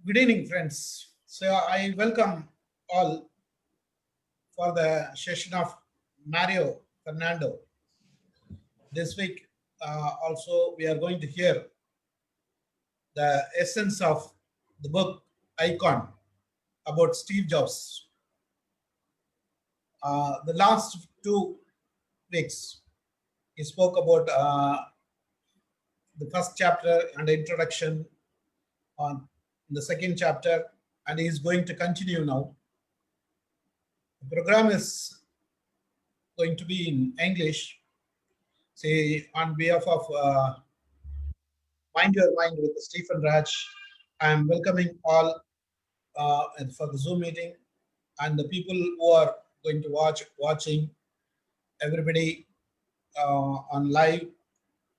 Good evening, friends. So I welcome all for the session of Mario Fernando. This week, also, we are going to hear the essence of the book iCon about Steve Jobs. The last 2 weeks, he spoke about the first chapter and the introduction on the second chapter, and he is going to continue now. The program is going to be in English. Say, on behalf of Mind Your Mind with S.Stephenraj, I am welcoming all for the Zoom meeting and the people who are going to watching everybody on live.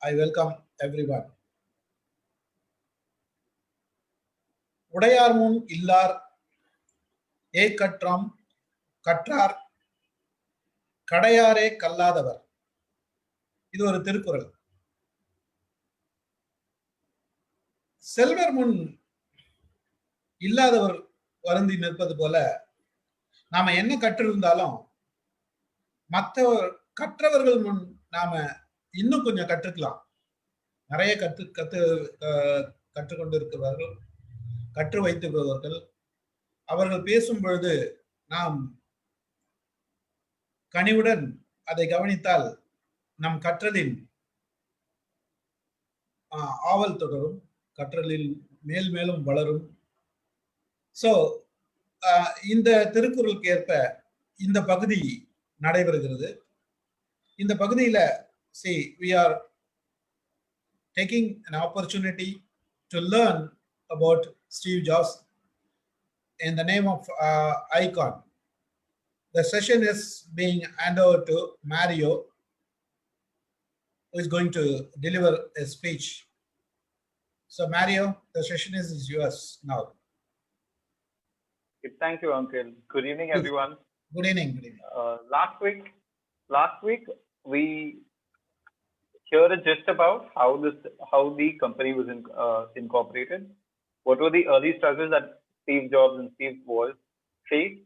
I welcome everyone. உடையார் முன் இல்லார் ஏக்கற்றாம் கற்றார் கடையாரே கல்லாதவர். இது ஒரு திருக்குறள். செல்வர் முன் இல்லாதவர் வருந்தி நிற்பது போல நாம என்ன கற்றிருந்தாலும் மற்ற கற்றவர்கள் முன் நாம இன்னும் கொஞ்சம் கற்றுக்கலாம். நிறைய கற்றுக்கொண்டிருக்கிறவர்கள், கற்று வைத்திருப்பவர்கள், அவர்கள் பேசும் பொழுது நாம் கனிவுடன் அதை கவனித்தால் நம் கற்றலின் ஆவல் தொடரும், கற்றலில் மேல் மேலும் வளரும். ஸோ இந்த திருக்குறளுக்கு ஏற்ப இந்த பகுதி நடைபெறுகிறது. இந்த பகுதியில் we are taking an opportunity to learn about Steve Jobs in the name of iCon. The session is being handed over to Mario, who is going to deliver a speech. So Mario, the session is yours now. Thank you, Uncle. Good evening, everyone. Good evening. Good evening. Last week we heard a gist about how the company was incorporated. What were the early struggles that Steve Jobs and Steve Woz faced,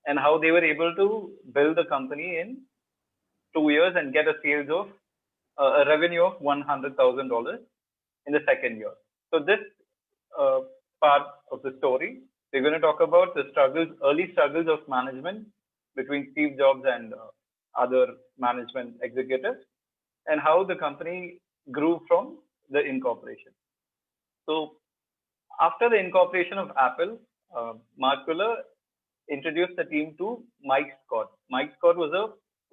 and how they were able to build the company in 2 years and get a sales of a revenue of $100,000 in the second year. So this part of the story, we're going to talk about the early struggles of management between Steve Jobs and other management executives, and how the company grew from the incorporation. So after the incorporation of Apple, Mark Fuller introduced the team to Mike Scott. Mike Scott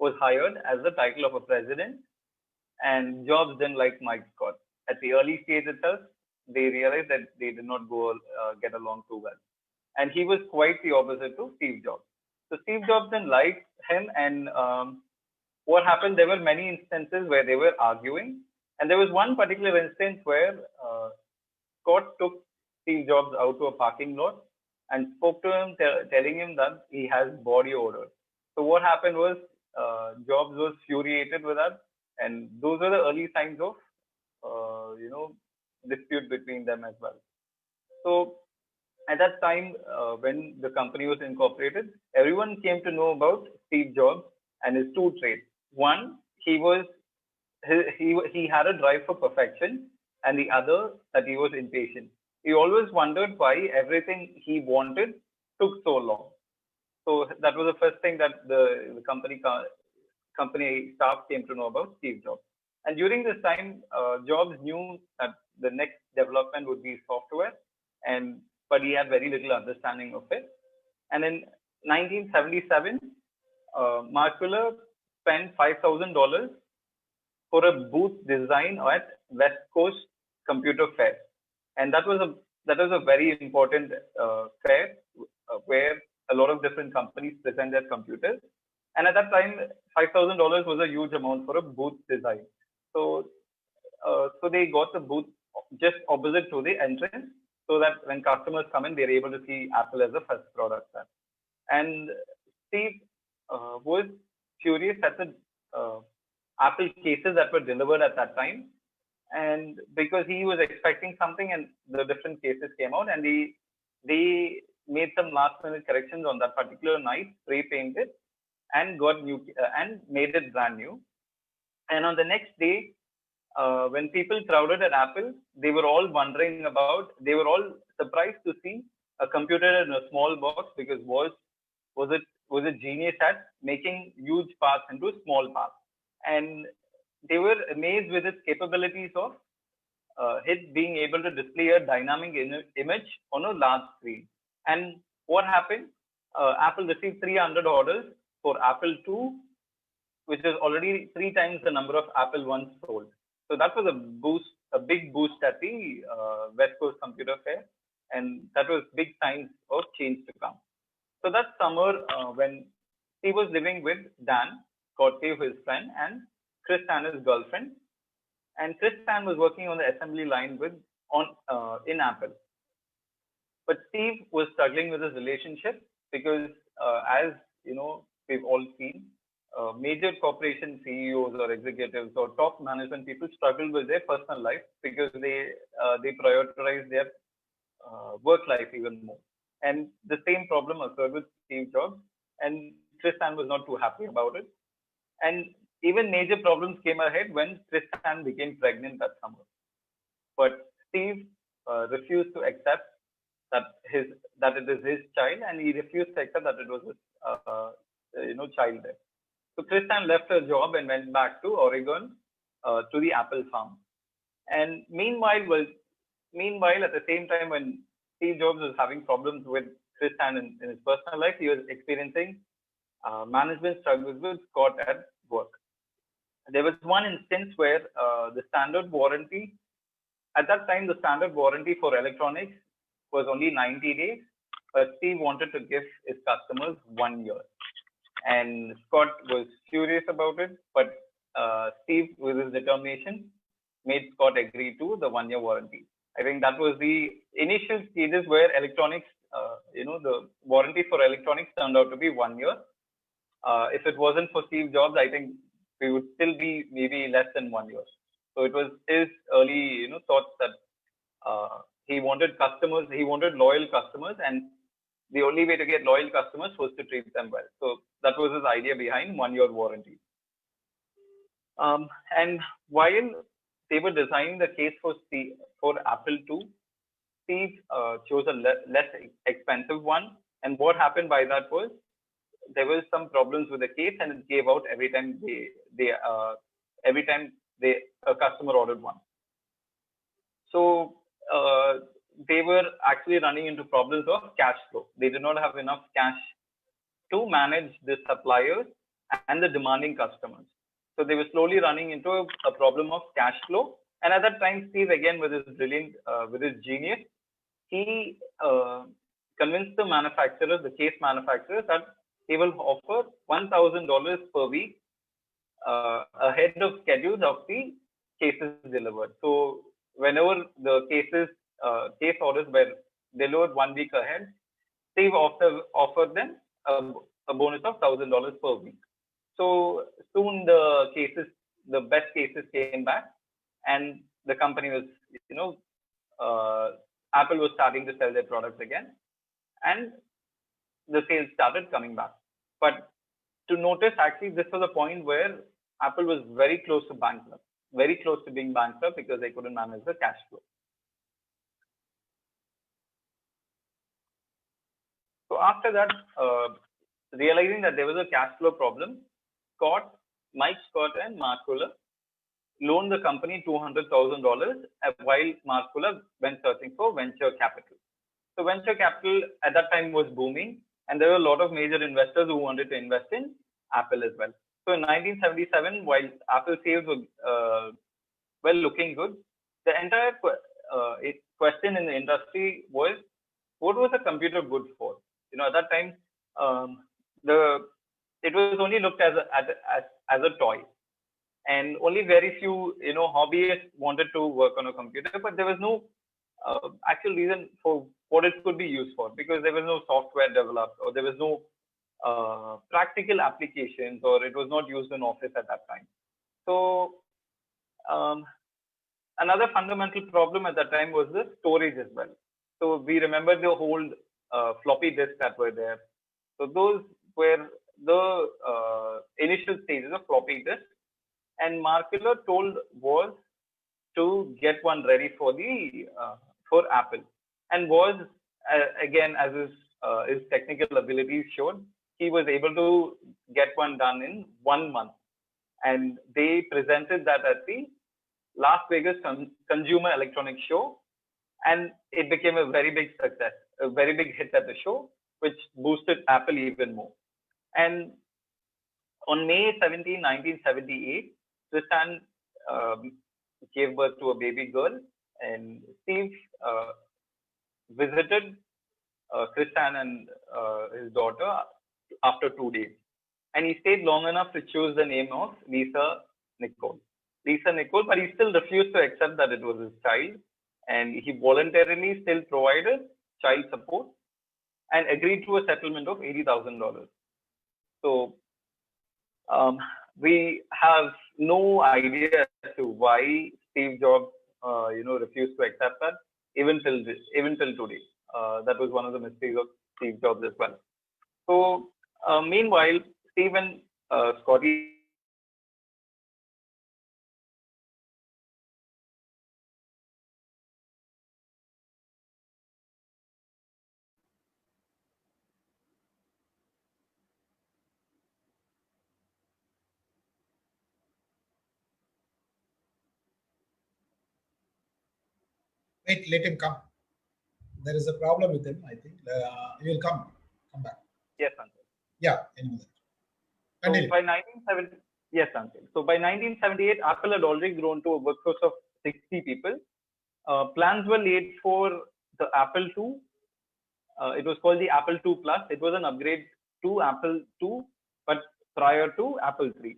was hired as the title of a president, and Jobs didn't like Mike Scott. At the early stage itself, they realized that they did not get along too well. And he was quite the opposite to Steve Jobs. So Steve Jobs didn't like him, and what happened, there were many instances where they were arguing. And there was one particular instance where Scott took Steve Jobs out to a parking lot and spoke to him, telling him that he has body odor. So what happened was Jobs was furiated with that. And those were the early signs of, dispute between them as well. So at that time, when the company was incorporated, everyone came to know about Steve Jobs and his two traits. One, he had a drive for perfection, and the other, that he was impatient. He always wondered why everything he wanted took so long. So that was the first thing that the company staff came to know about Steve Jobs. And during this time, Jobs knew that the next development would be software, but he had very little understanding of it. And in 1977, Mark Fuller spent $5,000 for a booth design at West Coast Computer Fair, and that was a very important fair where a lot of different companies present their computers. And at that time, $5,000 was a huge amount for a booth design. So they got the booth just opposite to the entrance, so that when customers come in, they're able to see Apple as a first product. And Steve was furious at the Apple cases that were delivered at that time, and because he was expecting something and the different cases came out, and they made some last minute corrections on that particular night, spray painted, and got new and made it brand new. And on the next day, when people crowded at Apple, they were all wondering about, they were all surprised to see a computer in a small box, because was it genius at making huge parts into small parts. And they were amazed with its capabilities of it being able to display a dynamic image on a large screen. And what happened? Apple received 300 orders for Apple II, which is already 3 times the number of Apple ones sold. So that was a big boost at the West Coast Computer Fair, and that was big signs of change to come. So that summer, when he was living with Dan Godfrey, his friend, and Chris and his girlfriend, and Chris Tan was working on the assembly line in Apple. But Steve was struggling with his relationship because, as you know, we've all seen, major corporation CEOs or executives or top management people struggle with their personal life because they prioritize their work life even more. And the same problem occurred with Steve Jobs, and Chris Tan was not too happy about it. And even major problems came ahead when Chris Tan became pregnant that summer. But Steve refused to accept that it is his child, and he refused to accept that it was his child there. So Chris Tan left her job and went back to Oregon to the Apple farm. And meanwhile, at the same time, when Steve Jobs was having problems with Chris Tan in his personal life, he was experiencing management struggles with Scott at work. There was one instance where the standard warranty, at that time, the standard warranty for electronics was only 90 days, but Steve wanted to give his customers 1 year. And Scott was furious about it, but Steve, with his determination, made Scott agree to the 1 year warranty. I think that was the initial stages where electronics, the warranty for electronics turned out to be 1 year. If it wasn't for Steve Jobs, I think we would still be maybe less than 1 year. So it was his early, thoughts that he wanted customers, he wanted loyal customers, and the only way to get loyal customers was to treat them well. So that was his idea behind 1 year warranty. And while they were designing the case for Apple II, Steve chose a less expensive one. And what happened by that was there was some problems with the case, and it gave out every time a customer ordered one. So they were actually running into problems of cash flow. They did not have enough cash to manage the suppliers and the demanding customers. So they were slowly running into a problem of cash flow. And at that time, Steve, again, with his brilliant, with his genius, he convinced the case manufacturers, that he will offer $1,000 per week ahead of schedules of the cases delivered. So whenever the case orders were delivered 1 week ahead, Steve offered them a bonus of $1,000 per week. So soon the best cases came back, and the company was, Apple was starting to sell their products again, and the sales started coming back. But to notice, actually, this was a point where Apple was very close to bankrupt, very close to being bankrupt, because they couldn't manage the cash flow. So after that, realizing that there was a cash flow problem, Mike Scott and Mark Fuller loaned the company $200,000 while Mark Fuller went searching for venture capital. So venture capital at that time was booming, and there were a lot of major investors who wanted to invest in Apple as well. So in 1977, while Apple sales were looking good, the entire question in the industry was, what was a computer good for? At that time, it was only looked as a toy, and only very few hobbyists wanted to work on a computer. But there was no actual reason for what it could be used for, because there was no software developed, or there was no practical applications, or it was not used in office at that time. So another fundamental problem at that time was the storage as well. So we remember the whole floppy disk that were there. So those were the initial stages of floppy disk. And Markula told Woz to get one ready for the for Apple, and Woz again, as his technical abilities showed, he was able to get one done in 1 month, and they presented that at the Las Vegas Consumer Electronics Show, and it became a very big success, a very big hit at the show, which boosted Apple even more. And on May 17, 1978, Tristan gave birth to a baby girl, and Steve visited Tristan and his daughter after 2 days. And he stayed long enough to choose the name of Lisa Nicole. Lisa Nicole, but he still refused to accept that it was his child. And he voluntarily still provided child support and agreed to a settlement of $80,000. So we have no idea as to why Steve Jobs, refused to accept that even till today. That was one of the mysteries of Steve Jobs as well. So meanwhile, Steve and Scotty Wait, let him come. There is a problem with him, I think. He will come back. Yes, Uncle. Yeah, anyway. So Continue. by 1970, yes, Uncle. So by 1978, Apple had already grown to a workforce of 60 people. Plans were laid for the Apple II. It was called the Apple II Plus. It was an upgrade to Apple II, but prior to Apple III.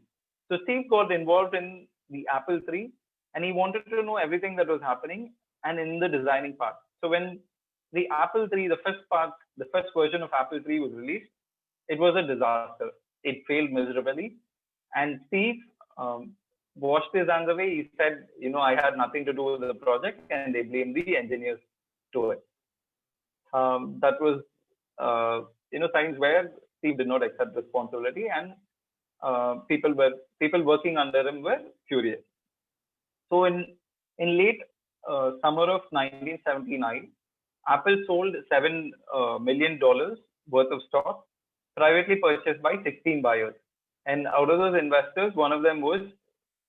So Steve got involved in the Apple III, and he wanted to know everything that was happening and in the designing part. So when the Apple III, the first version of Apple III was released, it was a disaster. It failed miserably, and Steve washed his hands away. He said, I had nothing to do with the project, and they blamed the engineers to it. That was, times where Steve did not accept responsibility, and people working under him were furious. So in late summer of 1979, Apple sold $7 million worth of stock, privately purchased by 16 buyers. And out of those investors, one of them was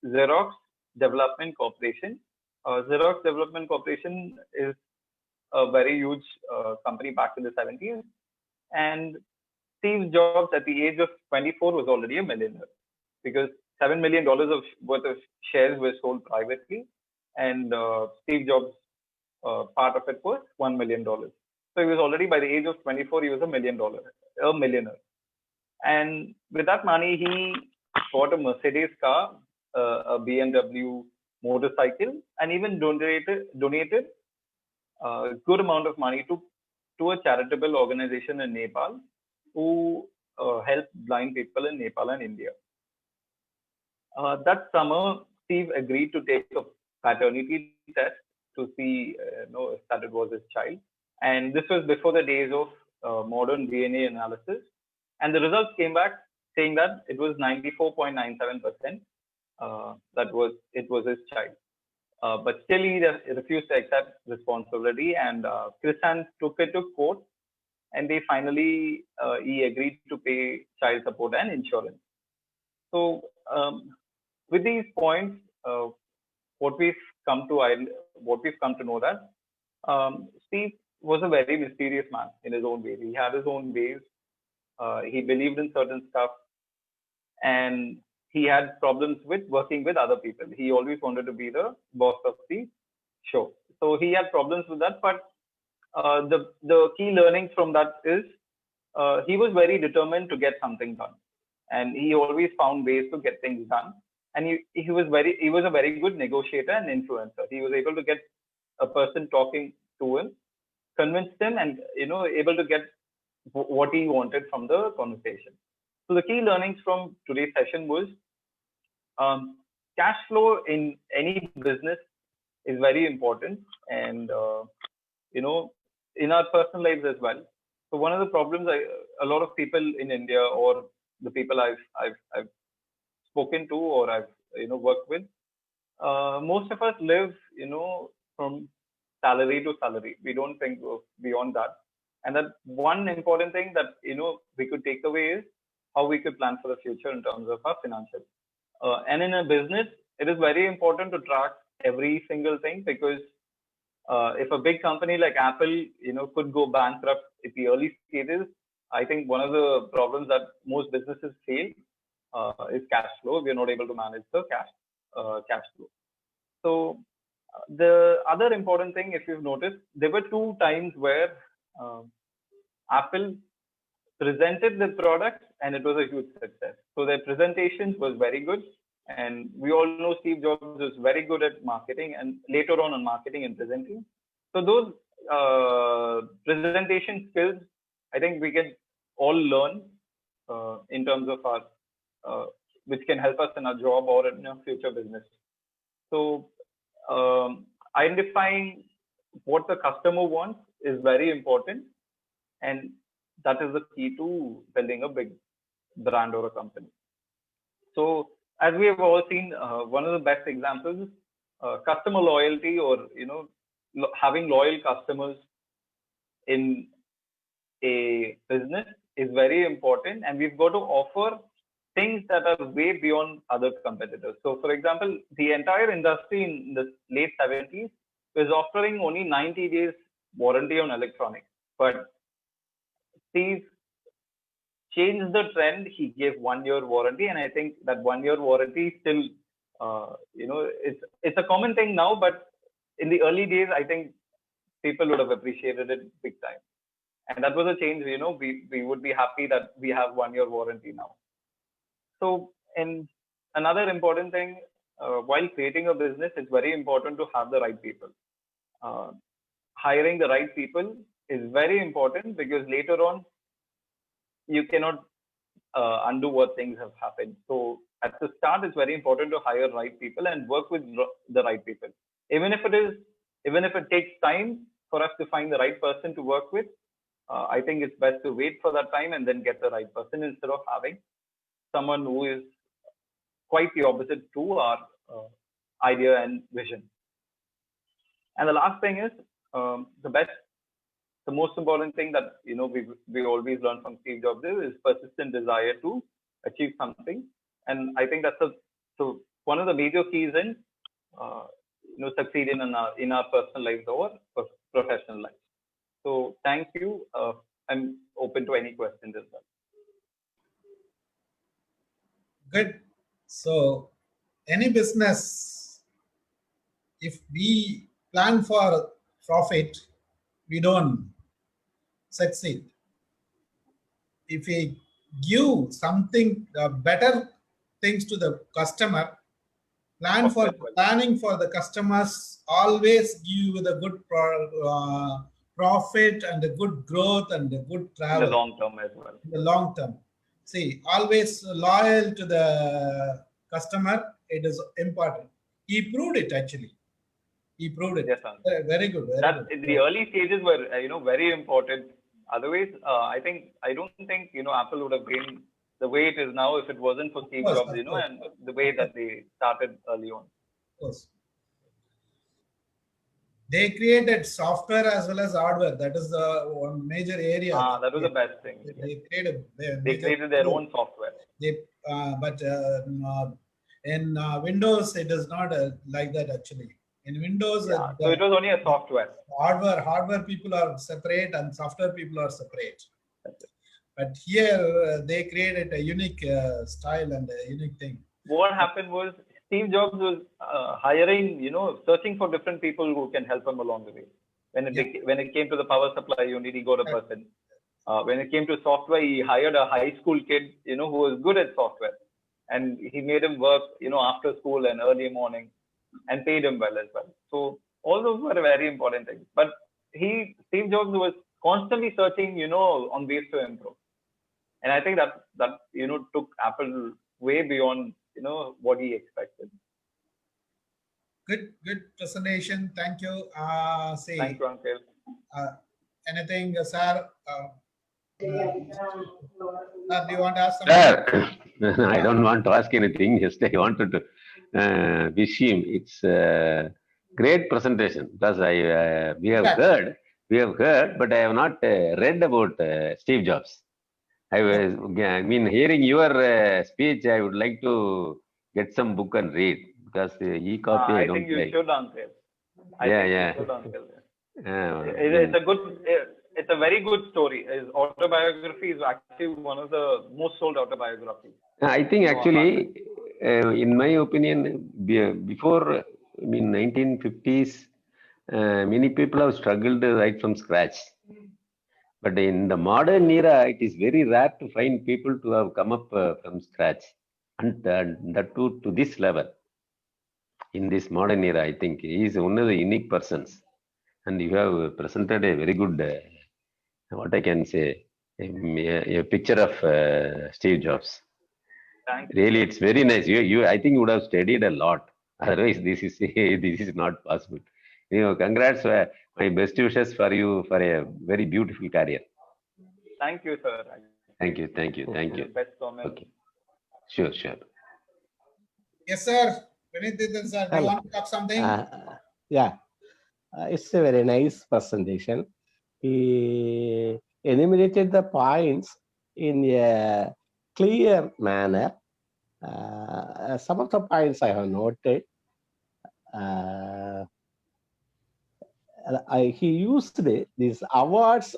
Xerox Development Corporation. Xerox Development Corporation is a very huge company back in the 70s. And Steve Jobs, at the age of 24, was already a millionaire because $7 million worth of shares were sold privately. And Steve Jobs' part of it was $1 million. So he was already, by the age of 24, he was a millionaire. And with that money, he bought a Mercedes car, a BMW motorcycle, and even donated a good amount of money to a charitable organization in Nepal who help blind people in Nepal and India. That summer, Steve agreed to take a paternity test to see if that it was his child. And this was before the days of modern DNA analysis. And the results came back saying that it was 94.97% that it was his child. But still, he refused to accept responsibility, and Tristan took it to court, and they finally he agreed to pay child support and insurance. So, with these points, what we've come to know that Steve was a very mysterious man in his own ways. He had his own ways. He believed in certain stuff, and he had problems with working with other people. He always wanted to be the boss of the show. So he had problems with that. But the key learnings from that is he was very determined to get something done, and he always found ways to get things done. And he was a very good negotiator and influencer. He was able to get a person talking to him, convinced him, and able to get what he wanted from the conversation. So the key learnings from today's session was cash flow in any business is very important, and in our personal lives as well. So one of the problems a lot of people in India, or the people I've spoken to, or I've worked with, most of us live from salary to salary. We don't think of beyond that. And that one important thing that we could take away is how we could plan for the future in terms of our financials. And in a business, it is very important to track every single thing, because if a big company like Apple, could go bankrupt at the early stages, I think one of the problems that most businesses face is cash flow. We are not able to manage the cash flow. So the other important thing, if you've noticed, there were two times where Apple presented the product and it was a huge success. So their presentations was very good. And we all know Steve Jobs was very good at marketing, and later on marketing and presenting. So those presentation skills, I think we can all learn in terms of our, which can help us in our job or in our future business. So identifying what the customer wants is very important, and that is the key to building a big brand or a company. So as we have all seen, one of the best examples, customer loyalty, or having loyal customers in a business is very important, and we've got to offer things that are way beyond other competitors. So, for example, the entire industry in the late 70s was offering only 90 days warranty on electronics, but Steve changed the trend. He gave 1 year warranty, and I think that 1 year warranty still, it's a common thing now, but in the early days, I think people would have appreciated it big time. And that was a change. We would be happy that we have 1 year warranty now. So, and another important thing, while creating a business, it's very important to have the right people. Hiring the right people is very important, because later on, you cannot undo what things have happened. So at the start, it's very important to hire right people and work with the right people. Even if it takes time for us to find the right person to work with, I think it's best to wait for that time and then get the right person, instead of having someone who is quite the opposite to our idea and vision. And the last thing is, the most important thing that we always learn from Steve Jobs is persistent desire to achieve something. And I think that's so one of the major keys in succeeding in our personal lives or professional life. So thank you. I'm open to any questions as well. Good. So any business, if we plan for profit, we don't succeed. If we give something better things to the customer, planning for the customers, always give the good profit and the good growth and the good travel. In the long term as well. In the long term. See, always loyal to the customer, it is important. He proved it actually. He proved it. Yes, sir. Very good. That in the early stages were very important. Otherwise, I don't think Apple would have been the way it is now if it wasn't for Steve Jobs, and the way that they started early on. Of course. They created software as well as hardware. That is the one major area. That was the best thing. They created their own software. But in Windows, it is not like that actually. In Windows, so it was only a software. Hardware people are separate and software people are separate. But here they created a unique style and a unique thing. What happened was Steve Jobs was hiring, searching for different people who can help him along the way. When it came to the power supply unit, he got a person. When it came to software, he hired a high school kid, who was good at software, and he made him work, after school and early morning, and paid him well as well. So all those were very important things. But Steve Jobs was constantly searching, on ways to improve. And I think that took Apple way beyond, what he expected. Good presentation. Thank you. Thank you, Uncle. anything, sir? Sir, do you want to ask something? Sir, I don't want to ask anything. Just I wanted to wish him. It's a great presentation because Yeah. we have heard, but I have not read about Steve Jobs. I mean, hearing your speech, I would like to get some book and read because e-copy I I think don't you like. should, Uncle. I Yeah, think you yeah. should, Uncle. Uh, It's a good, it's a very good story. His autobiography is actually one of the most sold autobiographies. I think actually, in my opinion, before I mean 1950s, many people have struggled right from scratch. But in the modern era, it is very rare to find people to have come up from scratch, and that too to this level. In this modern era, I think he is one of the unique persons, and you have presented a very good, what I can say, a picture of Steve Jobs. Thank you. Really, it's very nice. I think you would have studied a lot. Otherwise, this is this is not possible. Congrats. My best wishes for you for a very beautiful career. Thank you, sir. Thank you, thank you, thank you. Best comment. Okay, sure, sure. Yes, sir. Vinithan, sir, do you Hello. want to talk something? Yeah, it's a very nice presentation. He enumerated the points in a clear manner. Some of the points I have noted. He used these awards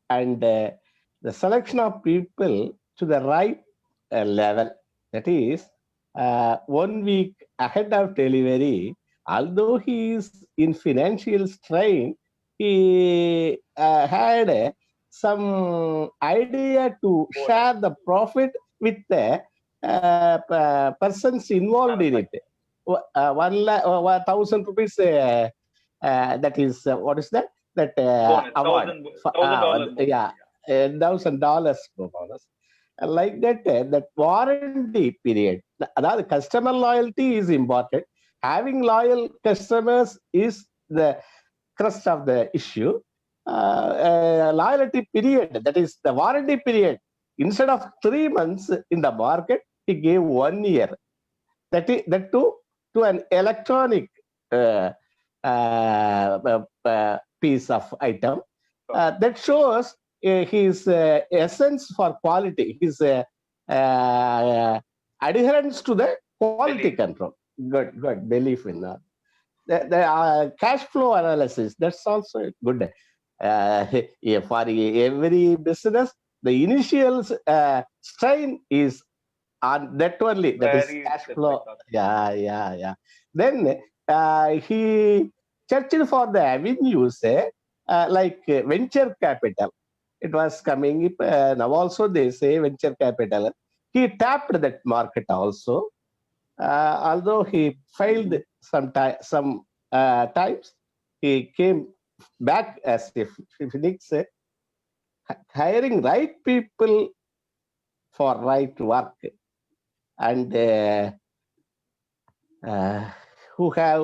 and the selection of people to the right level. That is, 1 week ahead of delivery, although he is in financial strain, he had some idea to share the profit with the persons involved in it. 1,000 rupees. That is what is that? That Bonus, award. $1,000 bonus. Yeah, $1,000 bonus. Like that, that warranty period. That customer loyalty is important. Having loyal customers is the crust of the issue. Loyalty period, that is the warranty period. Instead of 3 months in the market, he gave 1 year. That too to an electronic piece of item. That shows his essence for quality, his adherence to the quality control. Good belief in that. The cash flow analysis, that's also good. For every business, the initial strain is on that only, that is cash flow. Yeah. Then he searched for the avenues like venture capital. It was coming now also they say venture capital. He tapped that market also. Although he failed some times, he came back as if Phoenix, hiring right people for right work, and who have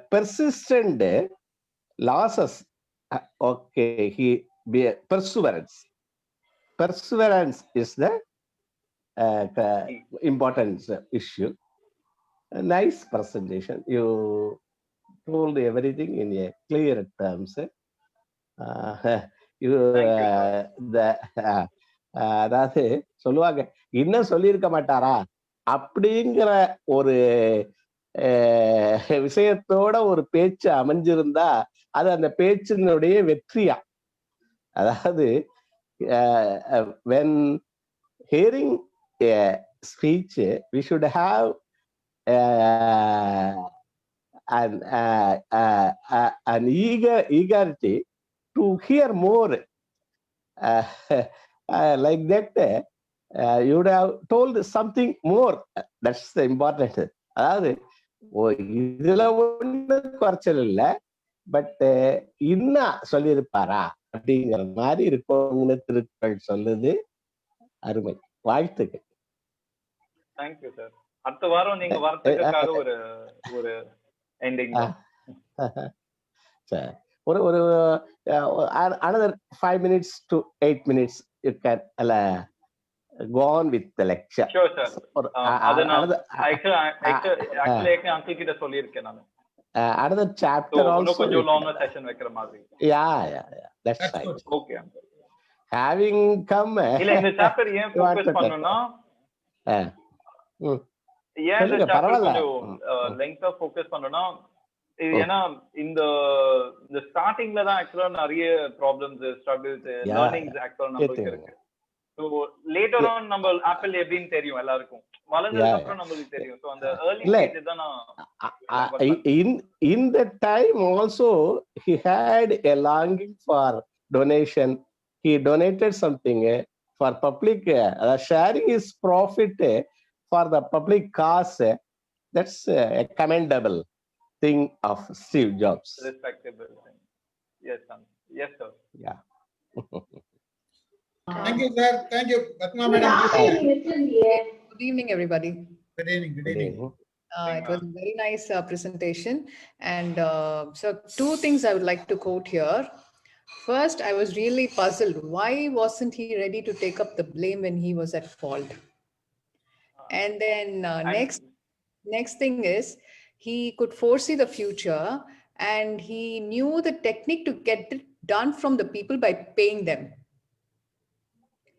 persistent losses. Okay, he be perseverance. Perseverance is the important issue. A nice presentation. You told everything in a clear terms. அதாவது சொல்லுவாங்க, இன்னும் சொல்லியிருக்க மாட்டாரா அப்படிங்கிற ஒரு விஷயத்தோட ஒரு பேச்சு அமைஞ்சிருந்தா அது அந்த பேச்சினுடைய வெற்றியா. அதாவது when hearing a speech, we should have an eagerty to hear more. Like that, you would have told something more. That's the important. அதாவது இதுல ஒண்ணு குறைச்சல் இல்லை, பட் இன்னும் சொல்லியிருப்பாரா அப்படிங்கிற மாதிரி இருக்கணும்னு திருக்குறள் சொல்லுது. அருமை, வாழ்த்துக்கள். Thank you sir. அடுத்த வாரம் நீங்க வார்த்தைக்காக ஒரு ending. Another 5 minutes to 8 minutes you can go on with the lecture. Sure, sir. Another Actually, uncle கிட்ட சொல்லிருக்கேன் நான். Another So chapter இன்னும் also. கொஞ்சம் longer session வைக்கிற மாதிரி. Yeah. That's right. good. Okay, uncle. Having come. இல்ல இந்த chapter ஏன் ஃபோக்கஸ் பண்ணனும்னா ஏன் இந்த chapter கொஞ்சம் லெங்தா ஃபோக்கஸ் பண்ணனும்னா இது ஏன்னா இந்த ஸ்டார்டிங்ல தான் ஆக்சுவலா நிறைய ப்ராப்ளம்ஸ் ஸ்ட்ரகிள்ஸ் லேர்னிங்ஸ் ஆக்சுவலா நமக்கு இருக்கு. ஸோ லேட்டர் ஆன் நம்ம ஆப்பிள் எப்படின்னு தெரியும் எல்லாருக்கும், வளர்ந்ததுக்கு அப்புறம் நம்மளுக்கு தெரியும். ஸோ அந்த ஏர்லி ஸ்டேஜ் தான் in that time also he had a longing for donation. He donated something for public, sharing his profit for the public cause. That's a commendable thing of Steve Jobs. Respectable thing. Yes, sir. Yeah. Thank you, sir. Thank you, Ratna madam. Good evening, everybody. Good evening. It was a very nice presentation. And so 2 things I would like to quote here. First, I was really puzzled. Why wasn't he ready to take up the blame when he was at fault? And then next thing is, he could foresee the future and he knew the technique to get it done from the people by paying them.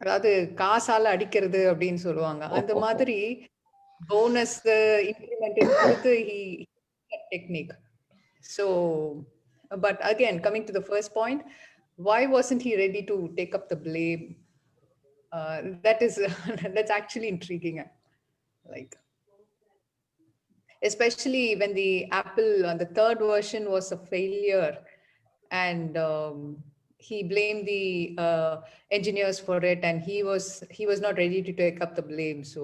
அதாவது காசால அடிக்கிறது அப்படின்னு சொல்லுவாங்க. அந்த மாதிரி bonus increment கொடுத்து technique. So, but again, coming to the first point, why wasn't he ready to take up the blame? That's actually intriguing. Like, especially when the Apple, the 3rd version was a failure, and he blamed the engineers for it, and he was not ready to take up the blame. So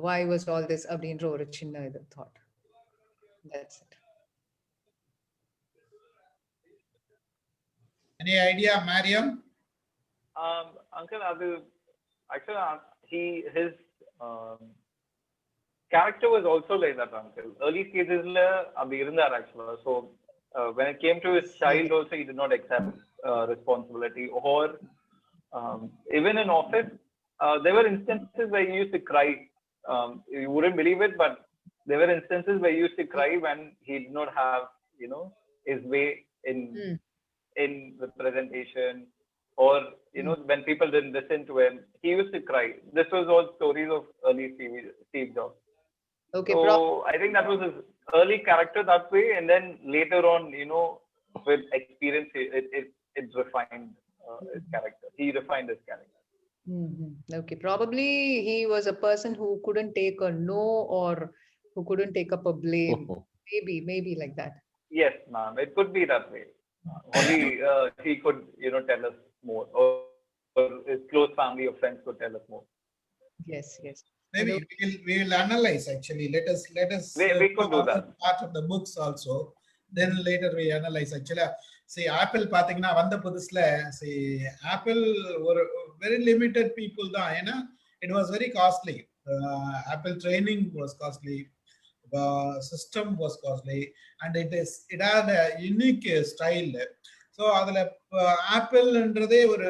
why was all this அப்படின்ற ஒரு சின்ன இது thought. That's it. Any idea, Mariam? Uncle, actually his character was also like that, uncle. Early stages la abhi irundar actually. So when it came to his child also, he did not accept responsibility. Or even in office, there were instances where he used to cry. You wouldn't believe it, but there were instances where he used to cry when he did not have, his way in the presentation, or when people didn't listen to him, he used to cry. This was all stories of early Steve Jobs. Okay, so I think that was his early character that way, and then later on, with experience, it refined his character. He refined his character. Okay, probably he was a person who couldn't take a no, or who couldn't take up a blame. Maybe like that. Yes, ma'am. It could be that way. Only he could, tell us more, or his close family or friends could tell us more. Yes. Maybe we will analyze actually. Let us. We could do that. Part of the books also. Then later we analyze actually. See, Apple பாத்தீங்கன்னா வந்த புதுசுல Apple ஒரு very limited people தான். ஏன்னா it was very costly. Apple training was costly. The system was costly, and it had a unique style. So அதுல ஆப்பிள்ன்றதே ஒரு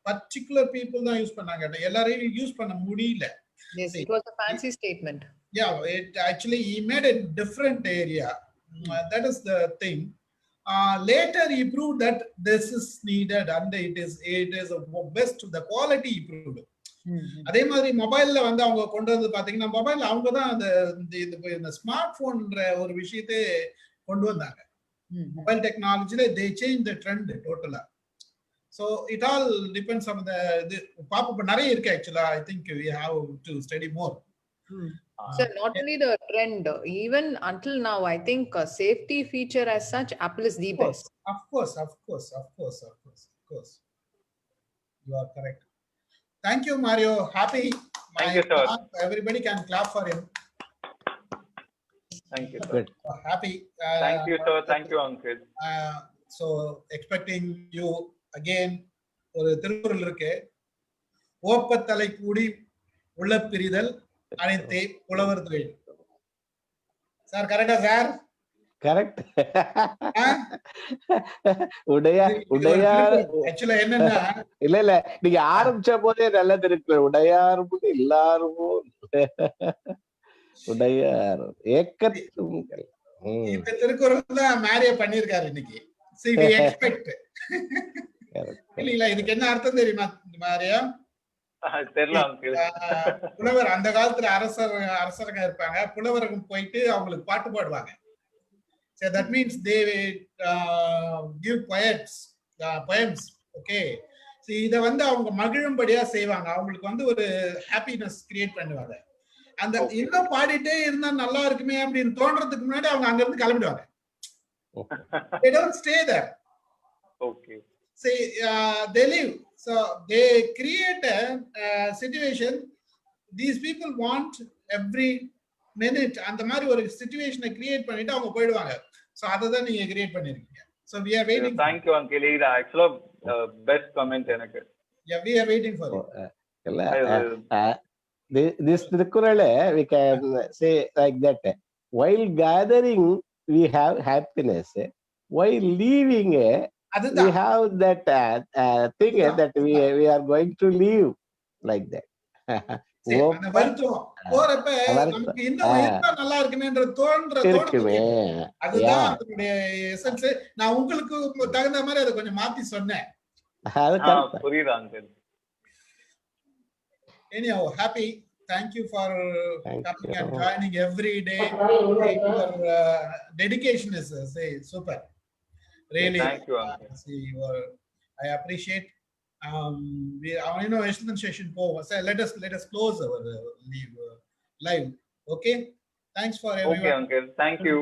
particular people தான் use பண்ணாங்க, எல்லாரையும் யூஸ் பண்ண முடியல. Yes, it was a fancy statement. Yeah, it actually he made a different area. That is the thing. Later he proved that this is needed, and it is the best, the quality he proved. அதே மாதிரி மொபைல்ல வந்து அவங்க கொண்டு வந்து பாத்தீங்கன்னா, mobile அவங்க தான் இந்த ஸ்மார்ட் போன்ற ஒரு விஷயத்தை கொண்டு வந்தாங்க. மொபைல் டெக்னாலஜில they changed the trend totally. So it all depends on the பாப்ப நிறைய இருக்கு actually. I think we have to study more. So not only the trend, even until now, I think safety feature as such, Apple is the best. Of course. You are correct. Thank you, Mario. Happy. Thank you, sir. Everybody can clap for him. Thank you, sir. Happy. Thank you, sir. Thank you, uncle. So expecting you again. ஒரு திருக்குறள் இருக்கு, ஓப்பத்தலை கூடி உள்ள பிரிதல் அனைத்தே புலவர் தொழில். Sir கரெக்டா sir? Correct. ஆக்சுவலா என்னன்னா இல்ல நீங்க ஆரம்பிச்ச போதே நல்லது இருக்கு. உடையார் எல்லாரும் உடையார் ஏக்கத்தும் இந்த திருக்குறள் தான் மேரிய பண்ணிருக்காரு இன்னைக்கு. இல்லீங்களா? இதுக்கு என்ன அர்த்தம் தெரியுமா மாரியா? புலவர் அந்த காலத்துல அரசருங்க இருப்பாங்க. புலவர்கள் போயிட்டு அவங்களுக்கு பாட்டு பாடுவாங்க. So that means they give poems. Okay. So இத அவங்க மகிழும்படியா செய்வாங்க. அவங்களுக்கு ஒரு ஹாப்பினஸ் கிரியேட் பண்ணுவாங்க. அந்த இன்னும் பாடிட்டே இருந்தா நல்லா இருக்குமே அப்படின்னு தோன்றதுக்கு முன்னாடி அவங்க அங்க இருந்து கிளம்பிடுவாங்க. They don't stay there. Okay. See, they leave. So they create a situation. These people want every minute அந்த மாதிரி ஒரு சிச்சுவேஷனை கிரியேட் பண்ணிட்டு அவங்க போயிடுவாங்க. So அததான் நீங்க கிரியேட் பண்ணிருக்கீங்க. So we are waiting. Thank you uncle. இது actually best comment எனக்கு. Yeah, we are waiting for you. This திருக்குறளை we can say like that. While gathering we have happiness. While leaving we have that thing that we are going to leave like that. போறப்ப நமக்கு இன்னும் நல்லா இருக்குமேன்ற தோணுமே. அதுதான் அதனுடைய essence. நான் உங்களுக்கு தகுந்த மாதிரி அதை கொஞ்சம் மாத்தி சொன்னேன். புரியுதா uncle? Anyhow, happy. Thank you for coming and joining every day. Your dedication is super. Really. Thank you, uncle. I appreciate. Session let us close our live. Okay. Thanks for everyone. Okay, uncle. Thank you.